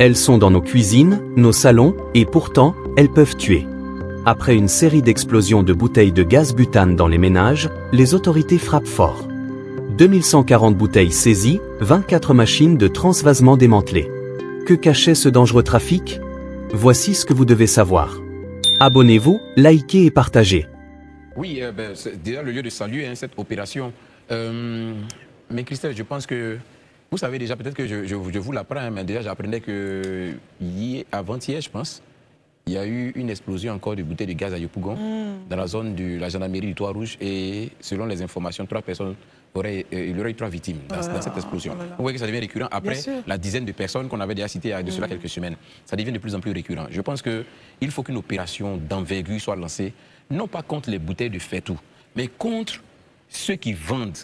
Elles sont dans nos cuisines, nos salons, et pourtant, elles peuvent tuer. Après une série d'explosions de bouteilles de gaz butane dans les ménages, les autorités frappent fort. 2140 bouteilles saisies, 24 machines de transvasement démantelées. Que cachait ce dangereux trafic? Voici ce que vous devez savoir. Abonnez-vous, likez et partagez. Oui, c'est déjà le lieu de saluer cette opération. Mais Christelle, je pense que vous savez déjà, peut-être que je vous l'apprends, mais déjà j'apprenais que avant-hier, je pense, il y a eu une explosion encore de bouteilles de gaz à Yopougon, dans la zone de la gendarmerie du Toit-Rouge. Et selon les informations, il y aurait eu 3 victimes dans cette explosion. Vous voyez que ça devient récurrent après la dizaine de personnes qu'on avait déjà citées il y a de cela quelques semaines. Ça devient de plus en plus récurrent. Je pense qu'il faut qu'une opération d'envergure soit lancée, non pas contre les bouteilles de faitout, mais contre ceux qui vendent,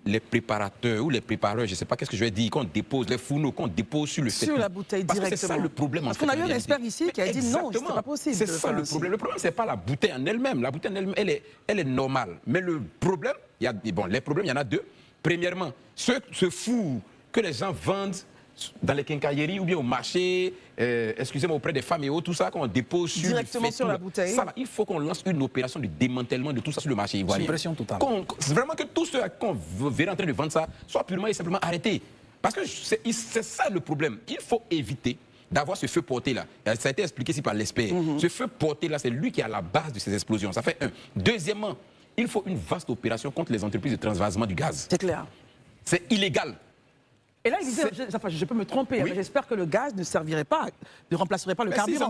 les préparateurs ou les prépareurs, je ne sais pas qu'est-ce que je vais dire, qu'on dépose, les fourneaux qu'on dépose sur le faitout. Sur la bouteille directement. Parce que c'est ça le problème. Parce qu'on a eu un expert ici qui a dit non, c'est pas possible. C'est ça le problème. Le problème, ce n'est pas la bouteille en elle-même. La bouteille en elle-même, elle est normale. Mais le problème, les problèmes, il y en a 2. Premièrement, ce four que les gens vendent dans les quincailleries ou bien au marché, excusez-moi, auprès des femmes et autres, tout ça qu'on dépose sur directement sur la bouteille. Ça, il faut qu'on lance une opération de démantèlement de tout ça sur le marché ivoirien. Suppression totale. Vraiment que tous ceux qu'on verra en train de vendre ça soient purement et simplement arrêtés. Parce que c'est ça le problème. Il faut éviter d'avoir ce feu porté-là. Ça a été expliqué ici par l'expert. Ce feu porté-là, c'est lui qui est à la base de ces explosions. Ça fait un. Deuxièmement, il faut une vaste opération contre les entreprises de transvasement du gaz. C'est clair. C'est illégal. Et là, il disait, je peux me tromper, mais j'espère que le gaz ne servirait pas, ne remplacerait pas le carburant.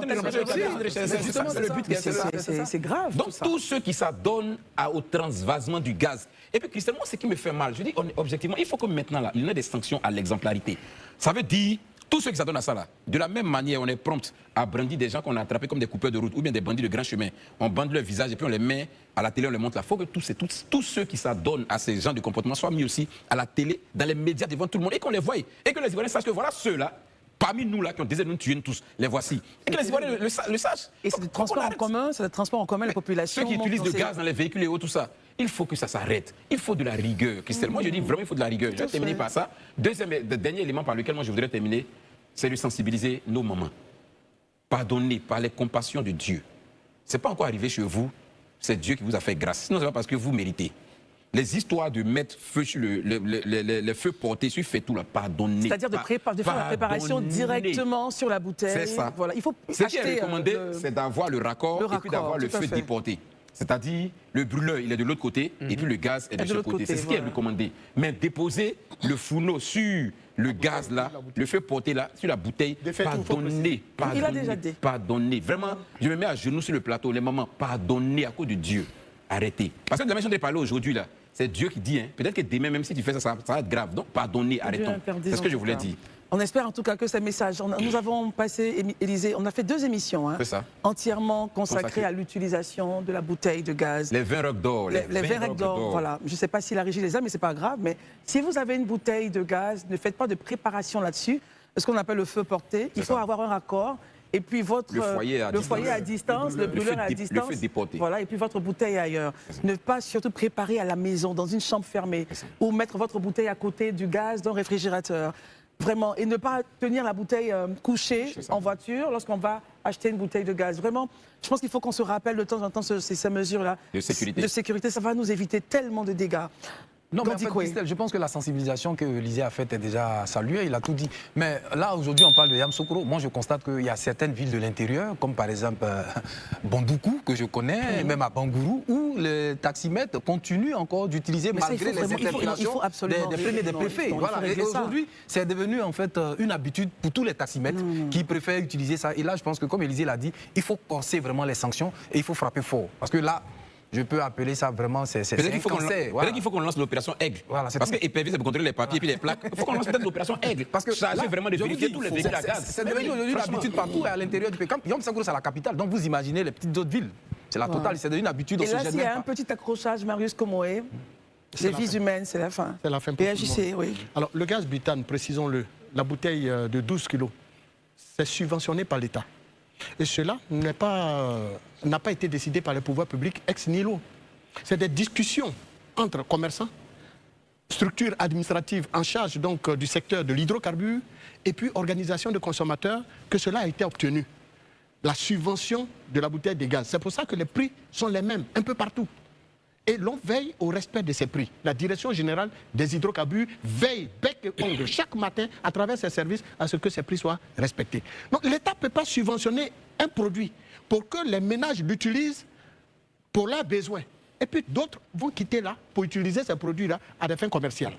C'est grave. Donc, tous ceux qui s'adonnent au transvasement du gaz. Et puis, Christelle, moi, ce qui me fait mal, je dis objectivement, il faut que maintenant, là, il y ait des sanctions à l'exemplarité. Ça veut dire, tous ceux qui s'adonnent à ça, là, de la même manière, on est prompt à brandir des gens qu'on a attrapés comme des coupeurs de route ou bien des bandits de grand chemin. On bande leur visage et puis on les met à la télé, on les montre là. Il faut que tous ceux qui s'adonnent à ces genres de comportements soient mis aussi à la télé, dans les médias, devant tout le monde et qu'on les voie. Et que les Ivoiriens sachent que voilà ceux-là, parmi nous là, qui ont désiré nous tuer tous, les voici. Et que les Ivoiriens le sachent. Et c'est le transport en commun, les populations. Ceux qui utilisent le gaz dans les véhicules et autres, tout ça. Il faut que ça s'arrête. Il faut de la rigueur, Christelle. Moi, je dis vraiment, il faut de la rigueur. Je vais terminer par ça. Dernier élément par lequel moi je voudrais terminer, c'est de sensibiliser nos mamans. Pardonnez par les compassions de Dieu. Ce n'est pas encore arrivé chez vous, c'est Dieu qui vous a fait grâce. Sinon, ce n'est pas parce que vous méritez. Les histoires de mettre feu sur le feu porté sur fait tout là, pardonnez. C'est-à-dire de faire la préparation directement sur la bouteille. C'est ça. Voilà. Il faut Ce qui est recommandé, c'est d'avoir le raccord et puis d'avoir le feu déporté. C'est-à-dire, le brûleur, il est de l'autre côté, et puis le gaz est de ce côté. C'est ce qui est recommandé. Mais déposer le fourneau sur le gaz là, le feu porté là, sur la bouteille, pardonnez. Vraiment, je me mets à genoux sur le plateau, les mamans, pardonnez à cause de Dieu. Arrêtez. Parce que de la manière dont je parle aujourd'hui là, c'est Dieu qui dit, hein, peut-être que demain, même si tu fais ça, ça va être grave. Donc, pardonnez, arrêtons. C'est ce que je voulais dire. On espère en tout cas que ce message, nous avons passé, Élisée, on a fait 2 émissions entièrement consacrées à l'utilisation de la bouteille de gaz. Les 20 rocs d'or. Les 20 rocs d'or, voilà. Je ne sais pas si la régie les a, mais ce n'est pas grave. Mais si vous avez une bouteille de gaz, ne faites pas de préparation là-dessus. Ce qu'on appelle le feu porté, il faut avoir un raccord. Et puis le foyer à distance, le brûleur à distance, le feu déporté. Voilà, et puis votre bouteille ailleurs. Ne pas surtout préparer à la maison, dans une chambre fermée, ou mettre votre bouteille à côté du gaz d'un réfrigérateur. Vraiment, et ne pas tenir la bouteille couchée en voiture lorsqu'on va acheter une bouteille de gaz. Vraiment, je pense qu'il faut qu'on se rappelle de temps en temps ces mesures-là de sécurité. Ça va nous éviter tellement de dégâts. Non, mais en fait, Christelle, je pense que la sensibilisation que Élisée a faite est déjà saluée, il a tout dit. Mais là, aujourd'hui, on parle de Yamoussoukro. Moi, je constate qu'il y a certaines villes de l'intérieur, comme par exemple Bamboukou, que je connais, même à Bangourou, où les taximètres continuent encore d'utiliser, malgré les interpellations des préfets. Voilà. Et aujourd'hui, c'est devenu en fait une habitude pour tous les taximètres qui préfèrent utiliser ça. Et là, je pense que, comme Élisée l'a dit, il faut corser vraiment les sanctions et il faut frapper fort. Parce que là, je peux appeler ça vraiment, c'est un cancer. Peut-être qu'il faut qu'on lance l'opération Aigle. Voilà, parce que EPV, c'est pour contrôler les papiers et puis les plaques. Il faut qu'on lance peut-être l'opération Aigle. Parce que charger vraiment de vérifier tous les véhicules à gaz. C'est devenu une habitude partout à l'intérieur du pays. Yamoussoukro, c'est la capitale. Donc vous imaginez les petites autres villes. C'est la totale. C'est devenu une habitude. Et là, s'il y a un petit accrochage, Marius Komoé, les vies humaines, c'est la fin. C'est la fin. PHJC, oui. Alors, le gaz butane, précisons-le, la bouteille de 12 kilos, c'est subventionné par l'État. Et cela n'a pas été décidé par les pouvoirs publics ex nihilo. C'est des discussions entre commerçants structure administrative en charge donc du secteur de l'hydrocarbure et puis organisation de consommateurs que cela a été obtenu. La subvention de la bouteille de gaz. C'est pour ça que les prix sont les mêmes un peu partout. Et l'on veille au respect de ces prix. La Direction générale des hydrocarbures veille bec et ongle chaque matin à travers ses services à ce que ces prix soient respectés. Donc l'État ne peut pas subventionner un produit pour que les ménages l'utilisent pour leurs besoins. Et puis d'autres vont quitter là pour utiliser ces produits-là à des fins commerciales.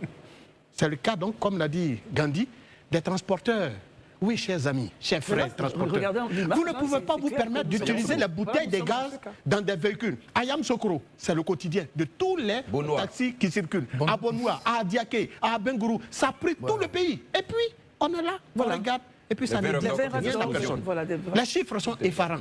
C'est le cas donc, comme l'a dit Gandhi, des transporteurs. Oui, chers amis, chers frères transporteurs, vous ne pouvez pas vous permettre d'utiliser les bouteilles de gaz dans des véhicules. À Yamsoukro, c'est le quotidien de tous les taxis qui circulent. À Bonoua, à Adiaké, à Bengourou, ça a pris tout le pays. Et puis, on est là, on regarde, et puis ça ne dit rien à personne. Les chiffres sont effarants.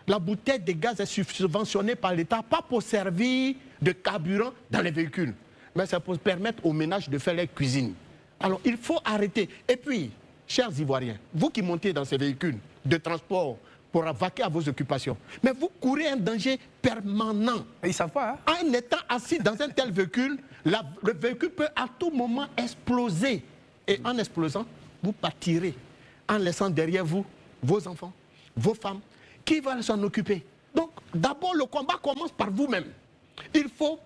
La bouteille de gaz est subventionnée par l'État, pas pour servir de carburant dans les véhicules, mais c'est pour permettre aux ménages de faire leur cuisine. Alors, il faut arrêter. Et puis, chers Ivoiriens, vous qui montez dans ces véhicules de transport pour vaquer à vos occupations, mais vous courez un danger permanent. Ils ne savent pas. Hein? En étant assis dans un tel véhicule, le véhicule peut à tout moment exploser. Et en explosant, vous partirez en laissant derrière vous vos enfants, vos femmes. Qui va s'en occuper? Donc, d'abord, le combat commence par vous-même. Il faut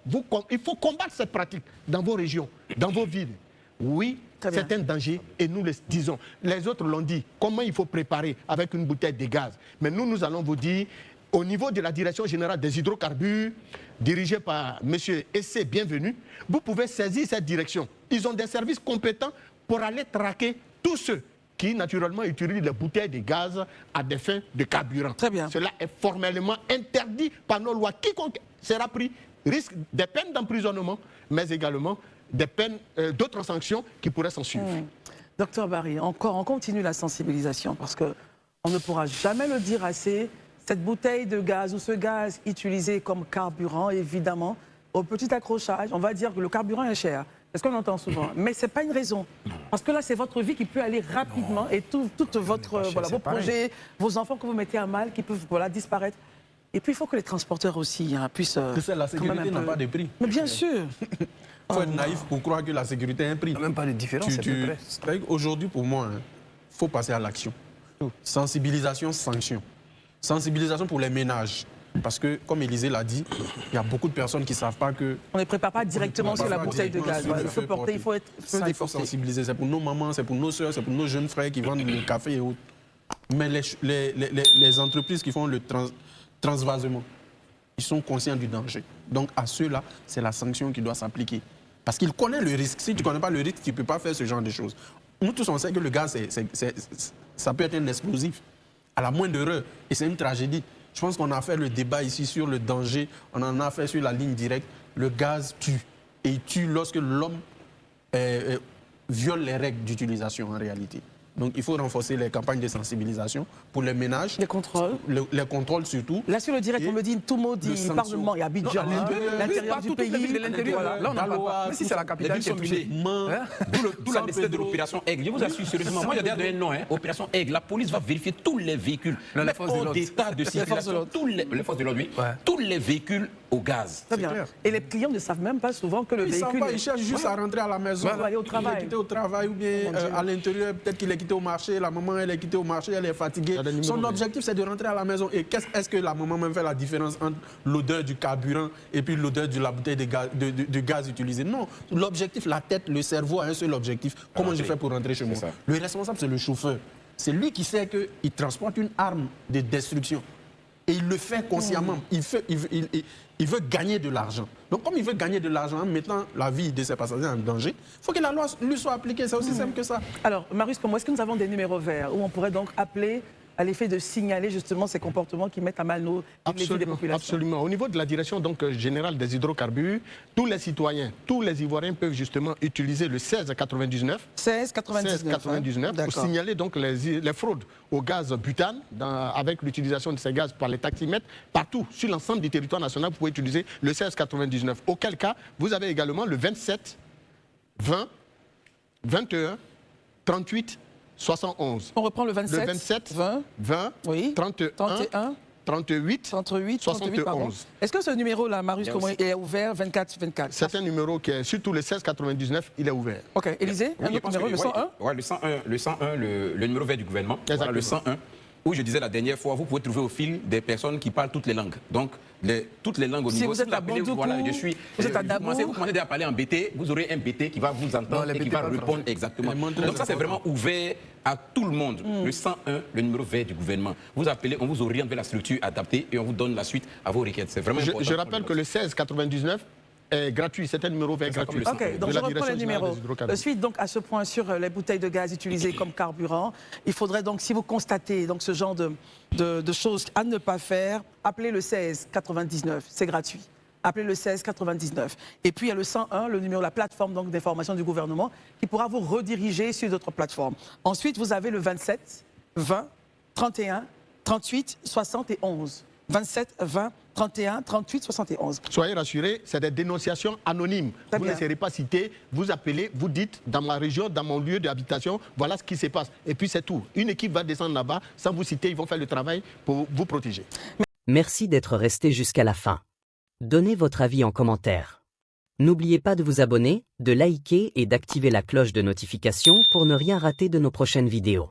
combattre cette pratique dans vos régions, dans vos villes. Oui, c'est un danger et nous le disons. Les autres l'ont dit. Comment il faut préparer avec une bouteille de gaz? Mais nous allons vous dire, au niveau de la Direction générale des hydrocarbures, dirigée par M. Essé Bienvenu, vous pouvez saisir cette direction. Ils ont des services compétents pour aller traquer tous ceux qui, naturellement, utilisent les bouteilles de gaz à des fins de carburant. Très bien. Cela est formellement interdit par nos lois. Quiconque sera pris risque des peines d'emprisonnement, mais également des peines, d'autres sanctions qui pourraient s'en suivre. Docteur Barry, on continue la sensibilisation parce qu'on ne pourra jamais le dire assez. Cette bouteille de gaz ou ce gaz utilisé comme carburant, évidemment, au petit accrochage, on va dire que le carburant est cher. C'est ce qu'on entend souvent. Mais ce n'est pas une raison. Parce que là, c'est votre vie qui peut aller rapidement et tout votre, vos projets, vos enfants que vous mettez à mal, qui peuvent disparaître. Et puis, il faut que les transporteurs aussi puissent... la sécurité n'a pas de prix. Mais bien sûr. Il faut être naïf pour croire que la sécurité a un prix. Il n'y a même pas de différence, c'est près. Aujourd'hui, pour moi, il faut passer à l'action. Sensibilisation, sanction. Sensibilisation pour les ménages. Parce que, comme Élisée l'a dit, il y a beaucoup de personnes qui ne savent pas que... On ne prépare pas directement sur la bouteille de gaz. Il faut être... Il faut sensibiliser. C'est pour nos mamans, c'est pour nos soeurs, c'est pour nos jeunes frères qui vendent le café et autres. Mais les entreprises qui font le transvasement, ils sont conscients du danger. Donc, à ceux-là, c'est la sanction qui doit s'appliquer. Parce qu'ils connaissent le risque. Si tu ne connais pas le risque, tu ne peux pas faire ce genre de choses. Nous tous, on sait que le gaz, ça peut être un explosif. À la moindre erreur. Et c'est une tragédie. Je pense qu'on a fait le débat ici sur le danger. On en a fait sur la ligne directe. Le gaz tue. Et il tue lorsque l'homme viole les règles d'utilisation en réalité. Donc il faut renforcer les campagnes de sensibilisation pour les ménages. Les contrôles. Les contrôles surtout. Là sur le direct, on me dit tout mot dit Parlement, il y a Abidjan, l'intérieur du pays. Là on n'en parle pas. Mais si c'est la capitale qui est touchée. D'où la nécessité de l'opération Aigle. Je vous assure sérieusement, moi j'ai d'ailleurs un nom, opération Aigle. La police va vérifier tous les véhicules. Les forces d'état de circulation, les forces de l'ordre, tous les véhicules au gaz. Très bien. Et les clients ne savent même pas souvent que le véhicule... Ils cherchent juste à rentrer à la maison. Aller au travail. Il est quitté au travail ou bien à l'intérieur, peut-être qu'il est quitté au marché, la maman elle est quittée au marché, elle est fatiguée. Son objectif c'est de rentrer à la maison. Et est-ce que la maman même fait la différence entre l'odeur du carburant et puis l'odeur de la bouteille de gaz utilisée? Non. L'objectif, la tête, le cerveau a un seul objectif. Comment je fais pour rentrer chez moi? Le responsable c'est le chauffeur. C'est lui qui sait qu'il transporte une arme de destruction. Et il le fait consciemment. Il veut gagner de l'argent. Donc, comme il veut gagner de l'argent en mettant la vie de ses passagers en danger, il faut que la loi lui soit appliquée. C'est aussi simple que ça. Alors, Marius, pour moi, est-ce que nous avons des numéros verts où on pourrait donc appeler à l'effet de signaler justement ces comportements qui mettent à mal les vies des populations? Absolument. Au niveau de la direction générale des hydrocarbures, tous les citoyens, tous les Ivoiriens peuvent justement utiliser le 1699. 1699 pour signaler donc les fraudes au gaz butane avec l'utilisation de ces gaz par les taximètres. Partout, sur l'ensemble du territoire national, vous pouvez utiliser le 1699. Auquel cas, vous avez également le 27, 20, 21, 38, 71. On reprend le 27, 20, oui, 31, 38 38, 38, pardon. 71. Est-ce que ce numéro-là, Marius, Il y a comment aussi- est ouvert 24-24? C'est un numéro qui est, surtout le 1699, il est ouvert. Ok, Élisée, Oui, un je autre pense numéro, que- le 101? Ouais, le 101, le numéro vert du gouvernement. Voilà, le Exactement. 101, où je disais la dernière fois, vous pouvez trouver au fil des personnes qui parlent toutes les langues. Donc, toutes les langues au Si niveau. vous êtes à appelez, Bandoukou, voilà, je suis. vous êtes à Dabour. Vous commencez déjà à parler en BT, vous aurez un BT qui va vous entendre les et qui BT va parlent répondre français. exactement. Élément très Donc, ça, c'est important. vraiment ouvert à tout le monde. Le 101, le numéro vert du gouvernement. Vous appelez, on vous oriente vers la structure adaptée et on vous donne la suite à vos requêtes. C'est vraiment important. Je rappelle que le 1699 est gratuit, c'est un numéro vert gratuit. Exactement, Ok, donc de je la reprends Direction les générale numéros. des hydrocarbures. Suite donc à ce point sur les bouteilles de gaz utilisées comme carburant, il faudrait donc, si vous constatez donc ce genre de choses à ne pas faire, appelez le 16 99, c'est gratuit. Appelez le 16 99. Et puis il y a le 101, le numéro, la plateforme donc d'information du gouvernement, qui pourra vous rediriger sur d'autres plateformes. Ensuite, vous avez le 27 20 31 38 71. 27 20 31 38 71. Soyez rassurés, c'est des dénonciations anonymes. Très Vous bien. ne serez pas cité, vous appelez, vous dites dans ma région, dans mon lieu d'habitation, voilà ce qui se passe. Et puis c'est tout. Une équipe va descendre là-bas, sans vous citer, ils vont faire le travail pour vous protéger. Merci d'être resté jusqu'à la fin. Donnez votre avis en commentaire. N'oubliez pas de vous abonner, de liker et d'activer la cloche de notification pour ne rien rater de nos prochaines vidéos.